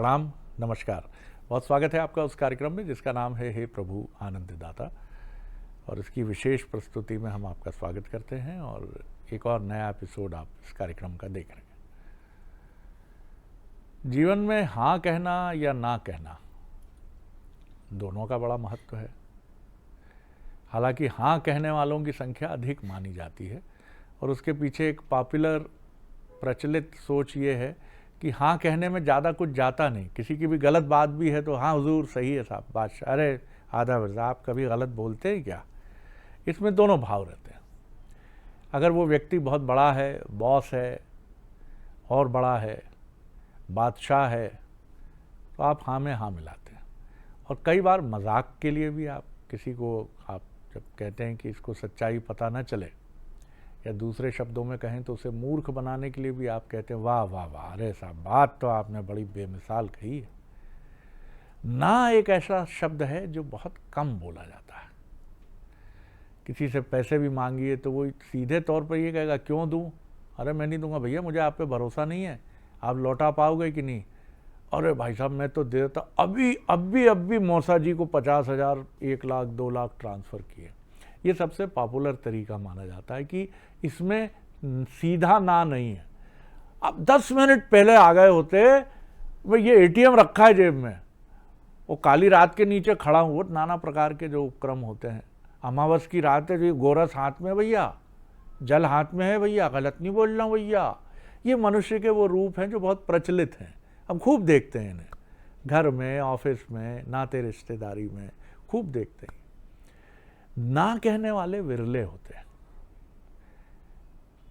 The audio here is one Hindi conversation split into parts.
प्रणाम, नमस्कार। बहुत स्वागत है आपका उस कार्यक्रम में जिसका नाम है हे प्रभु आनंद दाता, और इसकी विशेष प्रस्तुति में हम आपका स्वागत करते हैं और एक और नया एपिसोड आप इस कार्यक्रम का देख रहे हैं। जीवन में हाँ कहना या ना कहना दोनों का बड़ा महत्व है। हालांकि हाँ कहने वालों की संख्या अधिक मानी जाती है और उसके पीछे एक पॉपुलर प्रचलित सोच ये है कि हाँ कहने में ज़्यादा कुछ जाता नहीं। किसी की भी गलत बात भी है तो हाँ हुजूर सही है साहब, बादशाह, अरे आधा वर्ष आप कभी गलत बोलते हैं क्या। इसमें दोनों भाव रहते हैं। अगर वो व्यक्ति बहुत बड़ा है, बॉस है और बड़ा है, बादशाह है, तो आप हाँ में हाँ मिलाते हैं। और कई बार मजाक के लिए भी आप किसी को, आप जब कहते हैं कि इसको सच्चाई पता ना चले, या दूसरे शब्दों में कहें तो उसे मूर्ख बनाने के लिए भी आप कहते हैं वाह वाह वाह, अरे साहब बात तो आपने बड़ी बेमिसाल कही है। ना एक ऐसा शब्द है जो बहुत कम बोला जाता है। किसी से पैसे भी मांगिए तो वो सीधे तौर पर ये कहेगा क्यों दूं, अरे मैं नहीं दूंगा भैया, मुझे आप पे भरोसा नहीं है, आप लौटा पाओगे कि नहीं। अरे भाई साहब मैं तो दे देता, अभी मौसा जी को 50,000, 1 लाख, 2 लाख ट्रांसफ़र किए। ये सबसे पॉपुलर तरीका माना जाता है कि इसमें सीधा ना नहीं है। अब 10 मिनट पहले आ गए होते, भाई ये एटीएम रखा है जेब में, वो काली रात के नीचे खड़ा हूँ, नाना प्रकार के जो उपक्रम होते हैं। अमावस की रात है, जो गोरस हाथ में भैया, जल हाथ में है भैया, गलत नहीं बोल रहा हूँ भैया। ये मनुष्य के वो रूप हैं जो बहुत प्रचलित हैं, हम खूब देखते हैं इन्हें, घर में, ऑफिस में, नाते रिश्तेदारी में खूब देखते हैं। ना कहने वाले विरले होते हैं।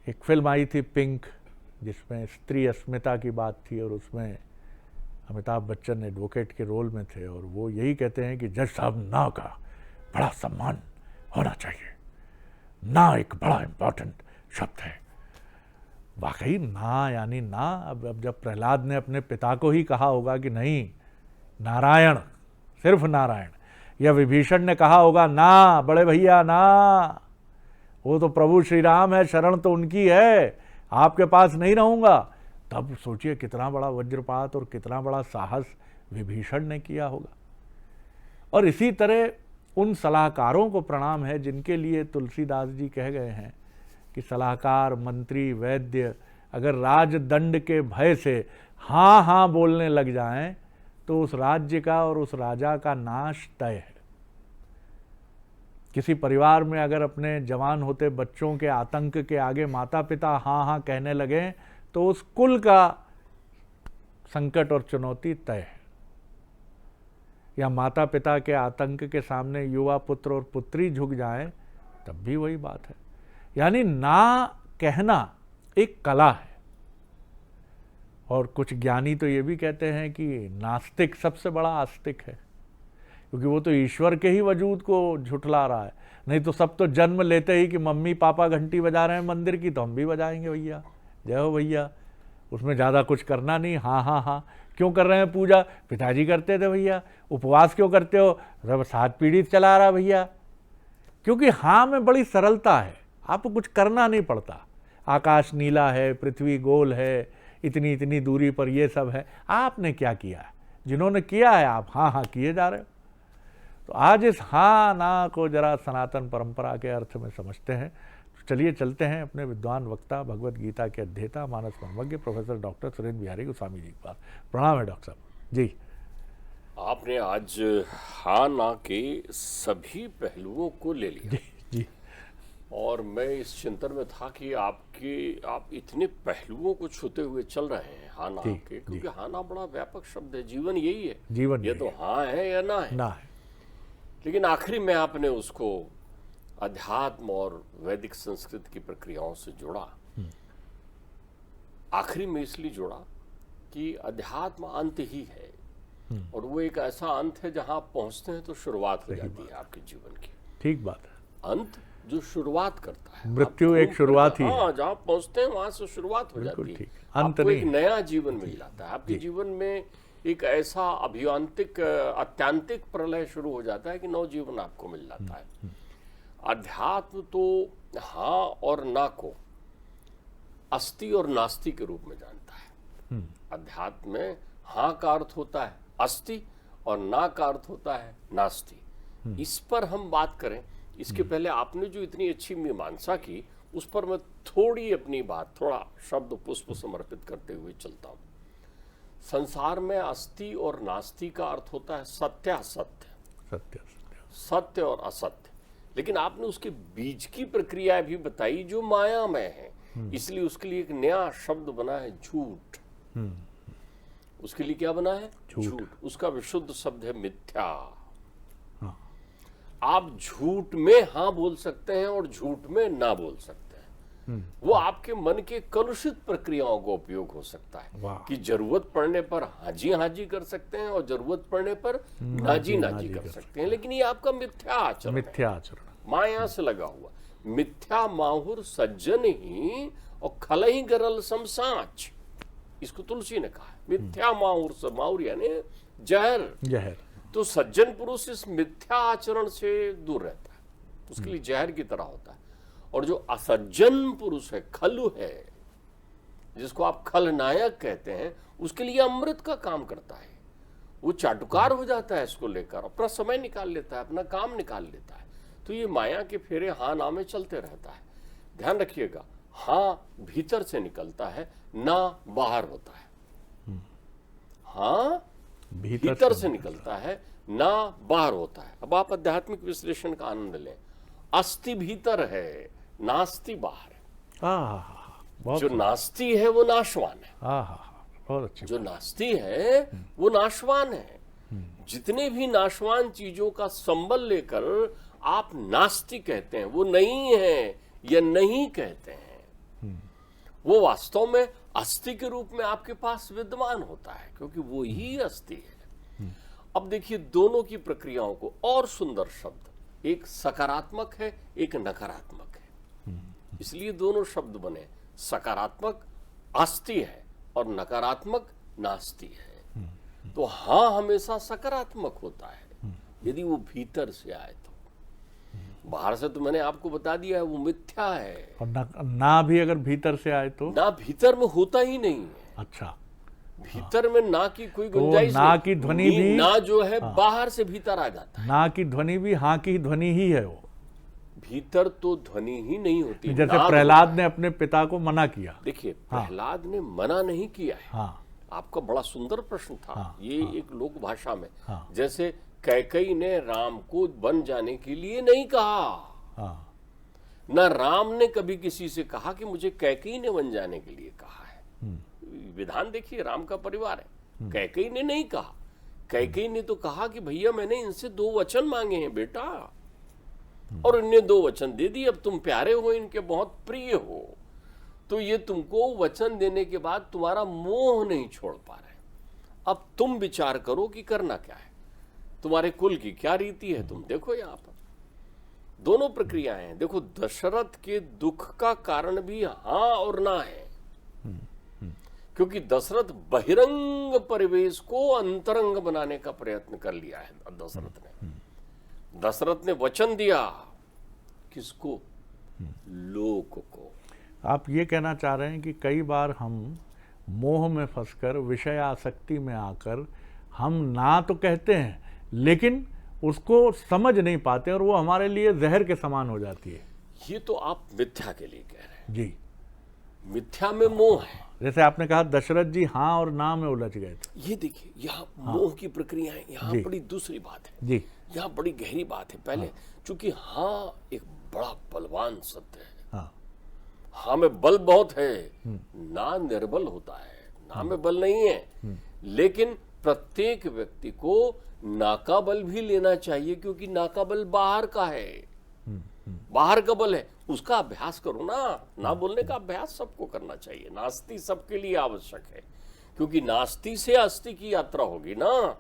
एक फिल्म आई थी पिंक, जिसमें स्त्री अस्मिता की बात थी और उसमें अमिताभ बच्चन एडवोकेट के रोल में थे और वो यही कहते हैं कि जज साहब ना का बड़ा सम्मान होना चाहिए, ना एक बड़ा इंपॉर्टेंट शब्द है। वाकई ना यानी ना। अब जब प्रहलाद ने अपने पिता को ही कहा होगा कि नहीं नारायण, सिर्फ नारायण, या विभीषण ने कहा होगा ना बड़े भैया ना, वो तो प्रभु श्री राम है, शरण तो उनकी है, आपके पास नहीं रहूंगा, तब सोचिए कितना बड़ा वज्रपात और कितना बड़ा साहस विभीषण ने किया होगा। और इसी तरह उन सलाहकारों को प्रणाम है जिनके लिए तुलसीदास जी कह गए हैं कि सलाहकार, मंत्री, वैद्य अगर राजदंड के भय से हाँ हाँ बोलने लग जाएं तो उस राज्य का और उस राजा का नाश तय है। किसी परिवार में अगर अपने जवान होते बच्चों के आतंक के आगे माता पिता हाँ हाँ कहने लगे तो उस कुल का संकट और चुनौती तय है। या माता पिता के आतंक के सामने युवा पुत्र और पुत्री झुक जाएं, तब भी वही बात है। यानी ना कहना एक कला है। और कुछ ज्ञानी तो ये भी कहते हैं कि नास्तिक सबसे बड़ा आस्तिक है, क्योंकि वो तो ईश्वर के ही वजूद को झुठला रहा है। नहीं तो सब तो जन्म लेते ही कि मम्मी पापा घंटी बजा रहे हैं मंदिर की तो हम भी बजाएंगे भैया, जय हो भैया, उसमें ज़्यादा कुछ करना नहीं। हाँ हाँ हाँ, क्यों कर रहे हैं पूजा, पिताजी करते थे भैया। उपवास क्यों करते हो, रब 7 पीढ़ी चला रहा भैया। क्योंकि हाँ में बड़ी सरलता है, आपको कुछ करना नहीं पड़ता। आकाश नीला है, पृथ्वी गोल है, इतनी इतनी दूरी पर ये सब है, आपने क्या किया है, जिन्होंने किया है आप हाँ हाँ किए जा रहे हो। तो आज इस हाँ ना को जरा सनातन परंपरा के अर्थ में समझते हैं। तो चलिए चलते हैं अपने विद्वान वक्ता, भगवत गीता के अध्येता, मानस मर्मज्ञ प्रोफेसर डॉक्टर सुरेंद्र बिहारी गोस्वामी जी के पास। प्रणाम है डॉक्टर साहब जी। आपने आज हाँ ना के सभी पहलुओं को ले लिया जी जी। और मैं इस चिंतन में था कि आप इतने पहलुओं को छूते हुए चल रहे हैं हाँ ना के, क्योंकि हाँ ना बड़ा व्यापक शब्द है। जीवन यही है, जीवन ये तो हाँ है या ना है, ना है। लेकिन आखिरी में आपने उसको अध्यात्म और वैदिक संस्कृति की प्रक्रियाओं से जोड़ा। आखिरी में इसलिए जोड़ा कि अध्यात्म अंत ही है और वो एक ऐसा अंत है जहां आप पहुंचते हैं तो शुरुआत हो जाती है आपके जीवन की। ठीक बात है। अंत जो शुरुआत करता है, मृत्यु एक शुरुआत ही है। हाँ, जहां पहुंचते हैं वहां से शुरुआत हो जाती है, अंत आपको नहीं। एक नया जीवन मिल जाता है। आपके जीवन में एक ऐसा अभियांत्रिक अत्यांतिक प्रलय शुरू हो जाता है कि नव जीवन आपको मिल जाता है। अध्यात्म तो हाँ और ना को अस्ति और नास्ति के रूप में जानता है। अध्यात्म में हाँ का अर्थ होता है अस्ति और ना का अर्थ होता है नास्ति। इस पर हम बात करें, इसके पहले आपने जो इतनी अच्छी मीमांसा की उस पर मैं थोड़ी अपनी बात, थोड़ा शब्द पुष्प समर्पित करते हुए चलता हूं। संसार में अस्ति और नास्ति का अर्थ होता है सत्य असत्य, सत्य सत्य और असत्य। लेकिन आपने उसके बीच की प्रक्रिया भी बताई जो माया में है, इसलिए उसके लिए एक नया शब्द बना है झूठ। उसके लिए क्या बना है? झूठ। उसका विशुद्ध शब्द है मिथ्या। हाँ। आप झूठ में हाँ बोल सकते हैं और झूठ में ना बोल सकते हैं। वो आपके मन के कलुषित प्रक्रियाओं का उपयोग हो सकता है कि जरूरत पड़ने पर हाजी कर सकते हैं और जरूरत पड़ने पर नाजी कर सकते हैं। लेकिन ये आपका मिथ्या आचरण है, माया से लगा हुआ। मिथ्या माहुर सज्जन ही और खल ही गरल समसाच, इसको तुलसी ने कहा है। मिथ्या माहुर से, माहुर यानी जहर। तो सज्जन पुरुष इस मिथ्या आचरण से दूर रहता है, उसके लिए जहर की तरह होता है। और जो असज्जन पुरुष है, खलु है, जिसको आप खलनायक कहते हैं, उसके लिए अमृत का काम करता है। वो चाटुकार हो जाता है इसको लेकर, अपना समय निकाल लेता है, अपना काम निकाल लेता है। तो ये माया के फेरे हाँ ना में चलते रहता है। ध्यान रखिएगा, हाँ भीतर से निकलता है, ना बाहर होता है। हाँ भीतर से निकलता है, ना बाहर होता है। अब आप आध्यात्मिक विश्लेषण का आनंद लें। अस्ति भीतर है, नास्ति बाहर है। जो नास्ति है वो नाशवान है। बहुत अच्छी। जो नास्ति है वो नाशवान है। जितने भी नाशवान चीजों का संबल लेकर आप नास्ति कहते हैं, वो नहीं है या नहीं कहते हैं, वो वास्तव में अस्थि के रूप में आपके पास विद्यमान होता है, क्योंकि वो ही अस्थि है। अब देखिए दोनों की प्रक्रियाओं को और सुंदर शब्द, एक सकारात्मक है, एक नकारात्मक है, इसलिए दोनों शब्द बने। सकारात्मक अस्थि है और नकारात्मक नास्ति है। तो हाँ हमेशा सकारात्मक होता है यदि वो भीतर से आए तो। बाहर से तो मैंने आपको बता दिया है वो मिथ्या है। और ना भी अगर भीतर से आए तो? ना भीतर में होता ही नहीं है। अच्छा, भीतर में ना की कोई गुंजाइश तो ना की ध्वनि भी, ना जो है बाहर से भीतर आ जाता है। ना की ध्वनि भी हाँ की ध्वनि ही है। वो भीतर तो ध्वनि ही नहीं होती। जैसे प्रहलाद ने अपने पिता को मना किया। देखिए प्रहलाद ने मना नहीं किया है। हाँ। आपका बड़ा सुंदर प्रश्न था। ये एक लोक भाषा में, हाँ। जैसे कैकेयी ने राम को बन जाने के लिए नहीं कहा, न राम ने कभी किसी से कहा कि मुझे कैकेयी ने बन जाने के लिए कहा है। विधान देखिए, राम का परिवार है। कैकेयी ने नहीं कहा। कैकेयी ने तो कहा कि भैया मैंने इनसे 2 वचन मांगे हैं बेटा, और इन्हें 2 वचन दे दिए। अब तुम प्यारे हो, इनके बहुत प्रिय हो, तो ये तुमको वचन देने के बाद तुम्हारा मोह नहीं छोड़ पा रहे। अब तुम विचार करो कि करना क्या है, तुम्हारे कुल की क्या रीति है। तुम देखो यहाँ पर दोनों प्रक्रियाएं हैं। देखो दशरथ के दुख का कारण भी हाँ और ना है, क्योंकि दशरथ बहिरंग परिवेश को अंतरंग बनाने का प्रयत्न कर लिया है। दशरथ ने वचन दिया किसको? लोक को। आप ये कहना चाह रहे हैं कि कई बार हम मोह में फंसकर, विषय आसक्ति में आकर हम ना तो कहते हैं लेकिन उसको समझ नहीं पाते और वो हमारे लिए जहर के समान हो जाती है। ये तो आप मिथ्या के लिए कह रहे हैं जी। मिथ्या में मोह है। जैसे आपने कहा दशरथ जी हाँ और ना में उलझ गए थे। ये देखिए यहाँ मोह की प्रक्रिया है। यहाँ बड़ी दूसरी बात है जी, यहाँ बड़ी गहरी बात है। पहले चूंकि हाँ एक बड़ा बलवान शब्द है। हाँ में बल बहुत है, ना निर्बल होता है। ना में बल नहीं है, लेकिन प्रत्येक व्यक्ति को ना का बल भी लेना चाहिए, क्योंकि ना का बल बाहर का है, बाहर का बल है। उसका अभ्यास करो ना बोलने का अभ्यास सबको करना चाहिए। नास्ति सबके लिए आवश्यक है, क्योंकि नास्ति से अस्थि की यात्रा होगी ना।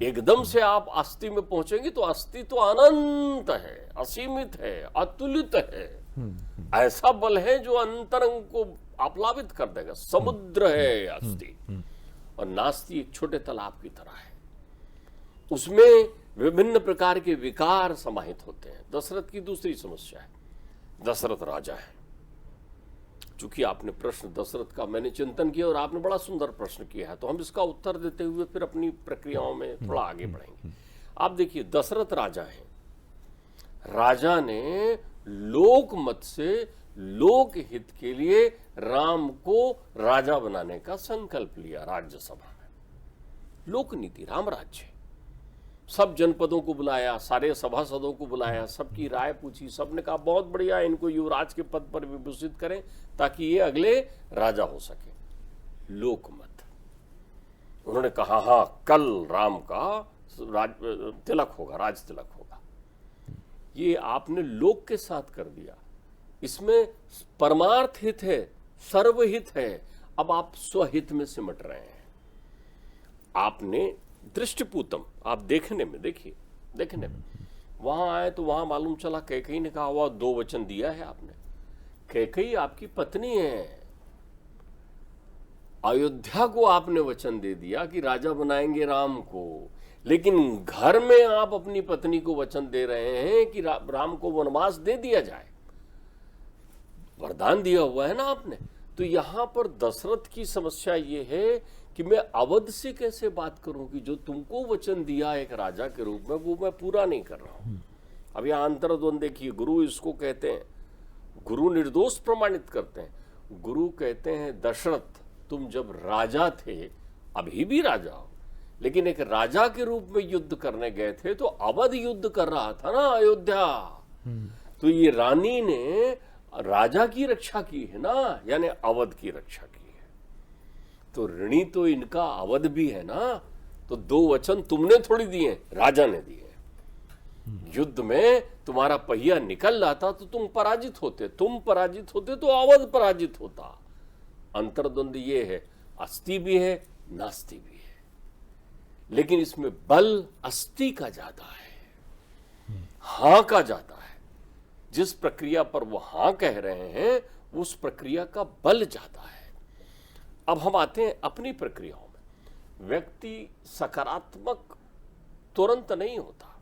एकदम से आप अस्थि में पहुंचेंगे तो अस्थि तो अनंत है, असीमित है, अतुलित है। ऐसा बल है जो अंतरंग को आप्लावित कर देगा। समुद्र है अस्थि, और नास्ति एक छोटे तालाब की तरह है। उसमें विभिन्न प्रकार के विकार समाहित होते हैं। दशरथ की दूसरी समस्या है, दशरथ राजा है, चूंकि आपने प्रश्न दशरथ का मैंने चिंतन किया और आपने बड़ा सुंदर प्रश्न किया है, तो हम इसका उत्तर देते हुए फिर अपनी प्रक्रियाओं में थोड़ा आगे बढ़ेंगे। आप देखिए, दशरथ राजा हैं, राजा ने लोक मत से लोक हित के लिए राम को राजा बनाने का संकल्प लिया राज्यसभा में। लोक नीति, राम राज्य, सब जनपदों को बुलाया, सारे सभासदों को बुलाया, सबकी राय पूछी, सबने कहा बहुत बढ़िया, इनको युवराज के पद पर विभूषित करें ताकि ये अगले राजा हो सके। लोकमत, उन्होंने कहा हाँ कल राम का तिलक होगा, राज तिलक होगा। ये आपने लोक के साथ कर दिया, इसमें परमार्थ हित है, सर्वहित है, अब आप स्वहित में सिमट रहे हैं। आपने दृष्टिपूतम, आप देखने में, देखिए देखने में वहां आए तो वहां मालूम चला कैकेयी ने कहा हुआ 2 वचन दिया है आपने। कैकेयी आपकी पत्नी है, अयोध्या को आपने वचन दे दिया कि राजा बनाएंगे राम को, लेकिन घर में आप अपनी पत्नी को वचन दे रहे हैं कि राम को वनवास दे दिया जाए। वरदान दिया हुआ है ना आपने। तो यहां पर दशरथ की समस्या ये है कि मैं अवध से कैसे बात करूं कि जो तुमको वचन दिया एक राजा के रूप में वो मैं पूरा नहीं कर रहा हूं। अब यह अंतर्द्वंद देखिए, गुरु इसको कहते हैं, गुरु निर्दोष प्रमाणित करते हैं। गुरु कहते हैं दशरथ तुम जब राजा थे, अभी भी राजा हो, लेकिन एक राजा के रूप में युद्ध करने गए थे तो अवध युद्ध कर रहा था ना, अयोध्या। तो ये रानी ने राजा की रक्षा की है ना, यानी अवध की रक्षा की है। तो ऋणी तो इनका अवध भी है ना। तो 2 वचन तुमने थोड़ी दिए, राजा ने दिए। युद्ध में तुम्हारा पहिया निकल जाता तो तुम पराजित होते, तुम पराजित होते तो अवध पराजित होता। अंतर्द्वंद ये है, अस्ति भी है नास्ति भी है, लेकिन इसमें बल अस्ति का ज्यादा है, हां का ज्यादा है। जिस प्रक्रिया पर वो हां कह रहे हैं उस प्रक्रिया का बल ज्यादा है। अब हम आते हैं अपनी प्रक्रियाओं में। व्यक्ति सकारात्मक तुरंत नहीं होता।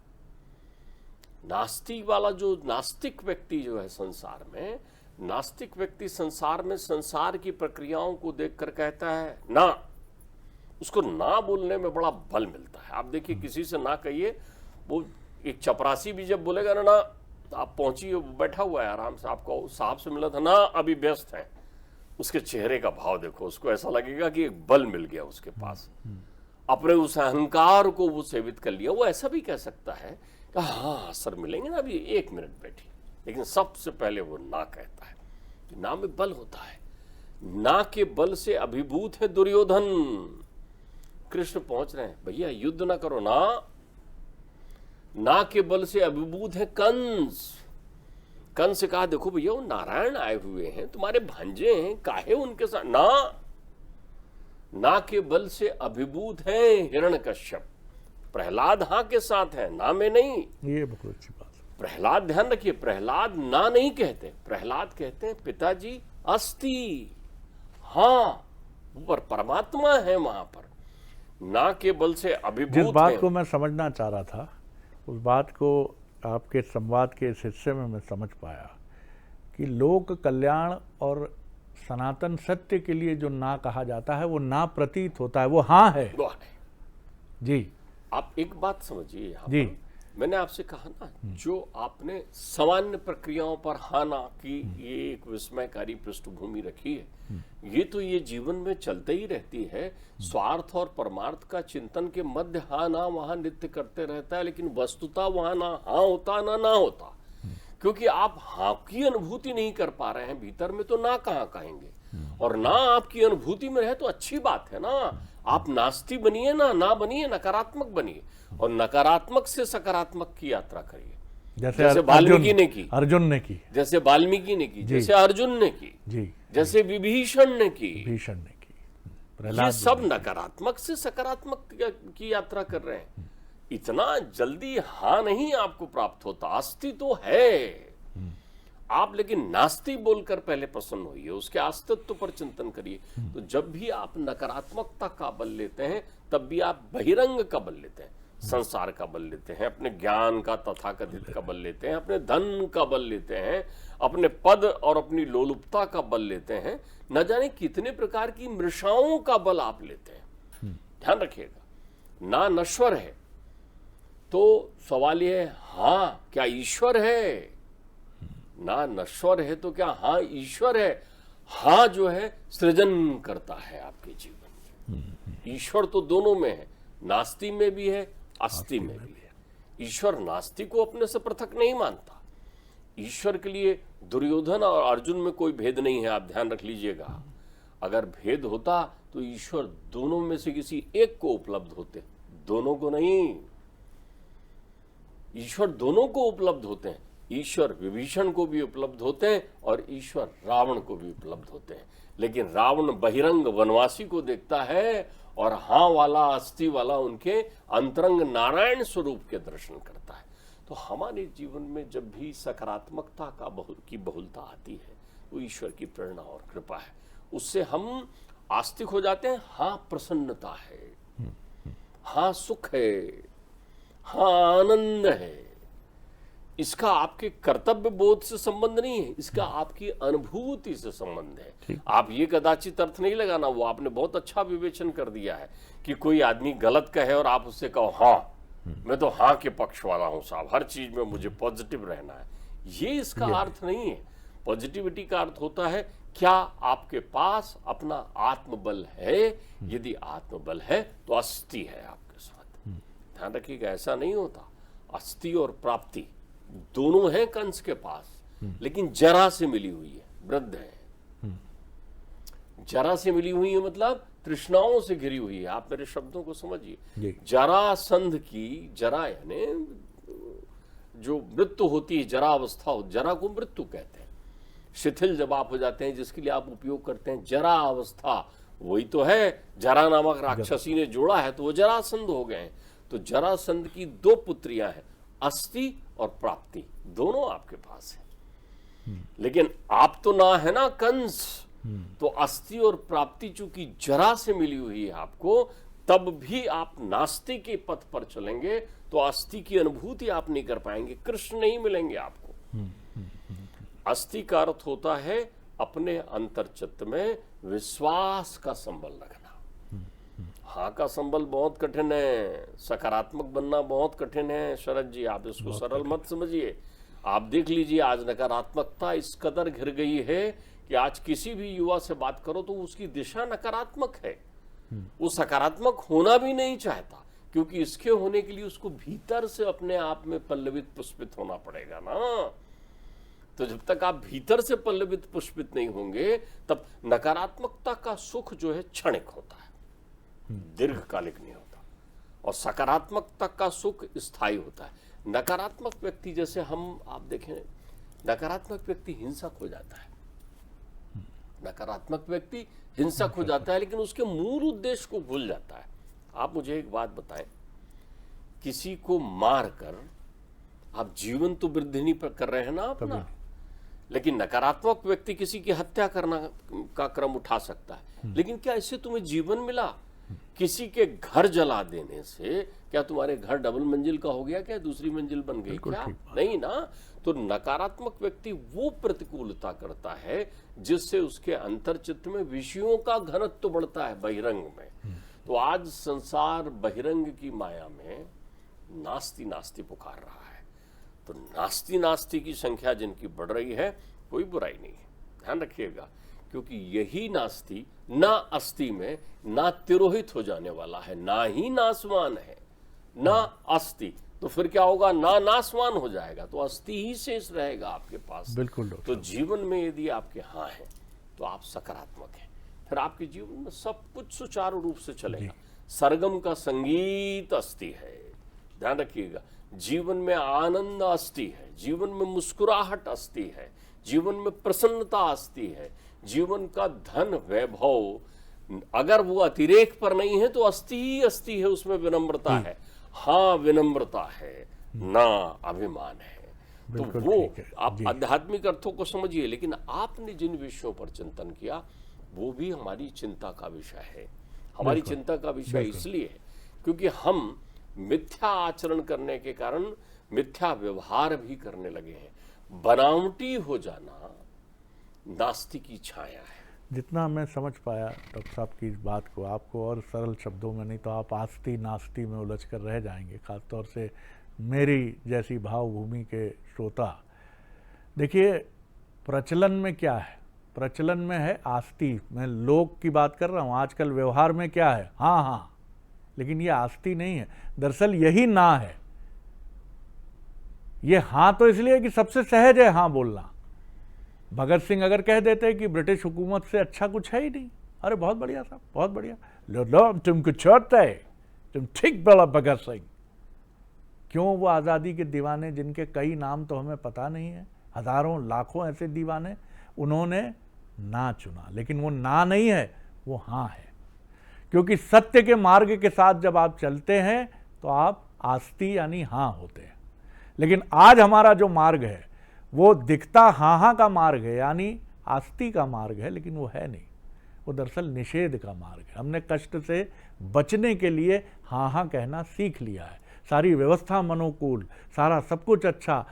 नास्तिक वाला जो नास्तिक व्यक्ति जो है संसार में, नास्तिक व्यक्ति संसार में संसार की प्रक्रियाओं को देखकर कहता है ना, उसको ना बोलने में बड़ा बल मिलता है। आप देखिए, किसी से ना कहिए, वो एक चपरासी भी जब बोलेगा ना, तो आप पहुंचिए, बैठा हुआ है आराम से, आपको साहब से मिला था ना, अभी व्यस्त है, उसके चेहरे का भाव देखो, उसको ऐसा लगेगा कि एक बल मिल गया उसके पास, अपने उस अहंकार को वो सेवित कर लिया। वो ऐसा भी कह सकता है कि हाँ सर मिलेंगे ना, अभी 1 मिनट बैठी, लेकिन सबसे पहले वो ना कहता है। ना में बल होता है। ना के बल से अभिभूत है दुर्योधन। कृष्ण पहुंच रहे हैं, भैया युद्ध ना करो ना। ना के बल से अभिभूत है कंस। कंस से कहा देखो भैया वो नारायण आए हुए हैं, तुम्हारे भांजे हैं, काहे उनके साथ ना। ना के बल से अभिभूत है हिरण्यकश्यप। प्रहलाद हाँ के साथ है, ना में नहीं। ये बहुत अच्छी बात। प्रहलाद, ध्यान रखिए, प्रहलाद ना नहीं कहते, प्रहलाद कहते हैं पिताजी अस्ति, हाँ पर परमात्मा है वहां पर। ना के बल से अभिभूत जिस बात है। को मैं समझना चाह रहा था, उस बात को आपके संवाद के इस हिस्से में मैं समझ पाया कि लोक कल्याण और सनातन सत्य के लिए जो ना कहा जाता है वो ना प्रतीत होता है, वो हाँ है। वो है। जी, आप एक बात समझिए यहाँ जी। पर, मैंने आपसे कहा ना, जो आपने सामान्य प्रक्रियाओं पर हाँ ना की ये एक विस्मयकारी पृष्ठभूमि रखी है, ये तो ये जीवन में चलते ही रहती है। स्वार्थ और परमार्थ का चिंतन के मध्य हाँ ना वहां नित्य करते रहता है, लेकिन वस्तुतः वहां ना हाँ होता ना होता, क्योंकि आप हाँ की अनुभूति नहीं कर पा रहे हैं भीतर में, तो ना कहाँ कहेंगे। और ना आपकी अनुभूति में रहे तो अच्छी बात है ना। आप नास्ती बनिए ना बनिए, नकारात्मक बनिए, और नकारात्मक से सकारात्मक की यात्रा करिए। जैसे वाल्मीकि ने की, अर्जुन ने की, जैसे वाल्मीकि ने की, जैसे अर्जुन ने की, जी, जैसे विभीषण ने की, भीषण ने की, ये प्रहलाद सब नकारात्मक से सकारात्मक की यात्रा कर रहे हैं। इतना जल्दी हाँ नहीं आपको प्राप्त होता, अस्ति तो है आप, लेकिन नास्ति बोलकर पहले प्रसन्न होइए, उसके अस्तित्व पर चिंतन करिए। तो जब भी आप नकारात्मकता का बल लेते हैं तब भी आप बहिरंग का बल लेते हैं। संसार का बल लेते हैं, अपने ज्ञान का तथाकथित का बल लेते हैं, अपने धन का बल लेते हैं, अपने पद और अपनी लोलुपता का बल लेते हैं, न जाने कितने प्रकार की मृषाओं का बल आप लेते हैं। ध्यान रखिएगा, ना नश्वर है तो सवाल यह है, हाँ क्या ईश्वर है? ना नश्वर है तो क्या हाँ ईश्वर है? हाँ जो है सृजन करता है आपके जीवन में। ईश्वर तो दोनों में है, नास्ति में भी है, अस्ति में भी है। ईश्वर नास्ति को अपने से पृथक नहीं मानता। ईश्वर के लिए दुर्योधन और अर्जुन में कोई भेद नहीं है, आप ध्यान रख लीजिएगा। अगर भेद होता तो ईश्वर दोनों में से किसी एक को उपलब्ध होते, दोनों को नहीं। ईश्वर दोनों को उपलब्ध होते हैं। ईश्वर विभीषण को भी उपलब्ध होते हैं और ईश्वर रावण को भी उपलब्ध होते हैं। लेकिन रावण बहिरंग वनवासी को देखता है और हाँ वाला अस्थि वाला उनके अंतरंग नारायण स्वरूप के दर्शन करता है। तो हमारे जीवन में जब भी सकारात्मकता की बहुलता आती है वो ईश्वर की प्रेरणा और कृपा है। उससे हम आस्तिक हो जाते हैं। हाँ प्रसन्नता है, हाँ सुख है, हाँ आनंद है। इसका आपके कर्तव्य बोध से संबंध नहीं है, इसका आपकी अनुभूति से संबंध है। आप ये कदाचित अर्थ नहीं लगाना, वो आपने बहुत अच्छा विवेचन कर दिया है कि कोई आदमी गलत कहे और आप उससे कहो हाँ मैं तो हाँ के पक्ष वाला हूं साहब, हर चीज में मुझे पॉजिटिव रहना है। ये इसका अर्थ नहीं है। पॉजिटिविटी का अर्थ होता है क्या आपके पास अपना आत्मबल है? यदि आत्मबल है तो अस्थि है आपके साथ। ध्यान रखिएगा, ऐसा नहीं होता। अस्थि और प्राप्ति दोनों हैं कंस के पास, लेकिन जरा से मिली हुई है, वृद्ध है। जरा से मिली हुई है मतलब तृष्णाओं से घिरी हुई है। आप मेरे शब्दों को समझिए। जरासंध की, जरा यानी जो मृत्यु होती है, जरा अवस्था हो, जरा को मृत्यु कहते हैं। शिथिल जब आप हो जाते हैं, जिसके लिए आप उपयोग करते हैं जरा अवस्था, वही तो है। जरा नामक राक्षसी ने जोड़ा है तो वो जरासंध हो गए हैं। तो जरासंध की दो पुत्रियां हैं, अस्थि और प्राप्ति, दोनों आपके पास है। लेकिन आप तो ना है ना कंस। तो अस्थि और प्राप्ति चूंकि जरा से मिली हुई है आपको, तब भी आप नास्ति के पथ पर चलेंगे तो अस्थि की अनुभूति आप नहीं कर पाएंगे, कृष्ण नहीं मिलेंगे आपको। अस्थि का अर्थ होता है अपने अंतर्चित्त में विश्वास का संबल रखना। हाँ का संबल बहुत कठिन है, सकारात्मक बनना बहुत कठिन है। शरद जी आप इसको सरल मत समझिए। आप देख लीजिए आज नकारात्मकता इस कदर घिर गई है कि आज किसी भी युवा से बात करो तो उसकी दिशा नकारात्मक है। वो सकारात्मक होना भी नहीं चाहता, क्योंकि इसके होने के लिए उसको भीतर से अपने आप में पल्लवित पुष्पित होना पड़ेगा ना। तो जब तक आप भीतर से पल्लवित पुष्पित नहीं होंगे तब नकारात्मकता का सुख जो है क्षणिक होता है, दीर्घकालिक नहीं होता। और सकारात्मकता का सुख स्थायी होता है। नकारात्मक व्यक्ति जैसे आप देखें, नकारात्मक व्यक्ति हिंसक हो जाता है। नकारात्मक व्यक्ति हिंसक हो जाता है, लेकिन उसके मूल उद्देश्य को भूल जाता है। आप मुझे एक बात बताएं, किसी को मारकर आप जीवन तो वृद्धि नहीं कर रहे हैं ना अपना, लेकिन नकारात्मक व्यक्ति किसी की हत्या करना का क्रम उठा सकता है। लेकिन क्या इससे तुम्हें जीवन मिला? किसी के घर जला देने से क्या तुम्हारे घर डबल मंजिल का हो गया? क्या दूसरी मंजिल बन गई क्या? नहीं ना। तो नकारात्मक व्यक्ति वो प्रतिकूलता करता है जिससे उसके अंतर्चित्त में विषयों का घनत्व बढ़ता है, बहिरंग में। तो आज संसार बहिरंग की माया में नास्ति नास्ति पुकार रहा है। तो नास्ति नास्ति की संख्या जिनकी बढ़ रही है, कोई बुराई नहीं है, ध्यान रखिएगा। क्योंकि यही नास्ति ना अस्थि में ना तिरोहित हो जाने वाला है, ना ही नासवान है, ना अस्थि। तो फिर क्या होगा? ना नासवान हो जाएगा, तो अस्थि ही शेष रहेगा आपके पास। बिल्कुल। तो जीवन में यदि आपके हाँ है तो आप सकारात्मक हैं, फिर आपके जीवन में सब कुछ सुचारू रूप से चलेगा। सरगम का संगीत अस्थि है, ध्यान रखिएगा। जीवन में आनंद अस्थि है, जीवन में मुस्कुराहट अस्थि है, जीवन में प्रसन्नता अस्थि है। जीवन का धन वैभव अगर वो अतिरेक पर नहीं है तो अस्थि ही अस्थि है, उसमें विनम्रता है। हाँ विनम्रता है, ना अभिमान है। तो वो आप आध्यात्मिक अर्थों को समझिए। लेकिन आपने जिन विषयों पर चिंतन किया वो भी हमारी चिंता का विषय है। हमारी चिंता का विषय इसलिए है क्योंकि हम मिथ्या आचरण करने के कारण मिथ्या व्यवहार भी करने लगे हैं। बनावटी हो जाना नास्तिक की छाया है। जितना मैं समझ पाया डॉक्टर साहब की इस बात को, आपको और सरल शब्दों में, नहीं तो आप आस्ती नास्ती में उलझ कर रह जाएंगे, खासतौर से मेरी जैसी भावभूमि के श्रोता। देखिए, प्रचलन में क्या है? प्रचलन में है आस्ती। मैं लोक की बात कर रहा हूँ। आजकल व्यवहार में क्या है? हाँ हाँ, लेकिन ये आस्ती नहीं है। दरअसल यही ना है। ये हाँ तो इसलिए कि सबसे सहज है हाँ बोलना। भगत सिंह अगर कह देते कि ब्रिटिश हुकूमत से अच्छा कुछ है ही नहीं, अरे बहुत बढ़िया साहब, बहुत बढ़िया, लो तुम कुछ होता है, तुम ठीक बोला भगत सिंह। क्यों? वो आज़ादी के दीवाने, जिनके कई नाम तो हमें पता नहीं है, हजारों लाखों ऐसे दीवाने, उन्होंने ना चुना। लेकिन वो ना नहीं है, वो हाँ है। क्योंकि सत्य के मार्ग के साथ जब आप चलते हैं तो आप आस्ती यानी हाँ होते हैं। लेकिन आज हमारा जो मार्ग है वो दिखता हाँ हाँ का मार्ग है, यानी आस्ती का मार्ग है, लेकिन वो है नहीं। वो दरअसल निषेध का मार्ग है। हमने कष्ट से बचने के लिए हाँ हाँ कहना सीख लिया है। सारी व्यवस्था मनोकूल, सारा सब कुछ अच्छा।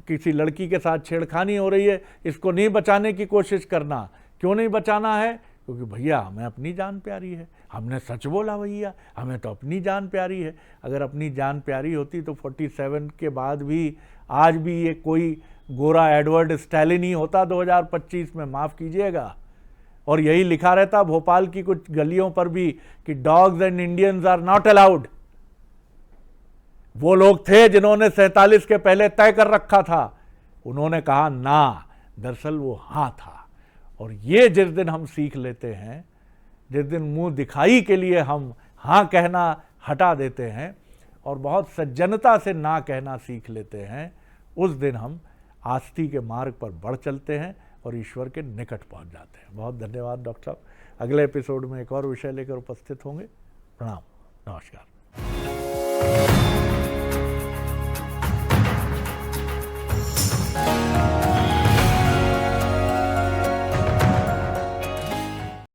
किसी लड़की के साथ छेड़खानी हो रही है, इसको नहीं बचाने की कोशिश करना। क्यों नहीं बचाना है? क्योंकि भैया हमें अपनी जान प्यारी है, हमने सच बोला भैया, हमें तो अपनी जान प्यारी है। अगर अपनी जान प्यारी होती तो 47 के बाद भी आज भी ये कोई गोरा एडवर्ड स्टैलिन ही होता 2025 में, माफ़ कीजिएगा। और यही लिखा रहता भोपाल की कुछ गलियों पर भी कि dogs and Indians are not allowed. वो लोग थे जिन्होंने 47 के पहले तय कर रखा था, उन्होंने कहा ना, दरअसल वो हाँ था। और ये जिस दिन हम सीख लेते हैं, जिस दिन मुंह दिखाई के लिए हम हाँ कहना हटा देते हैं और बहुत सज्जनता से ना कहना सीख लेते हैं, उस दिन हम आस्ती के मार्ग पर बढ़ चलते हैं और ईश्वर के निकट पहुंच जाते हैं। बहुत धन्यवाद डॉक्टर साहब। अगले एपिसोड में एक और विषय लेकर उपस्थित होंगे। प्रणाम, नमस्कार।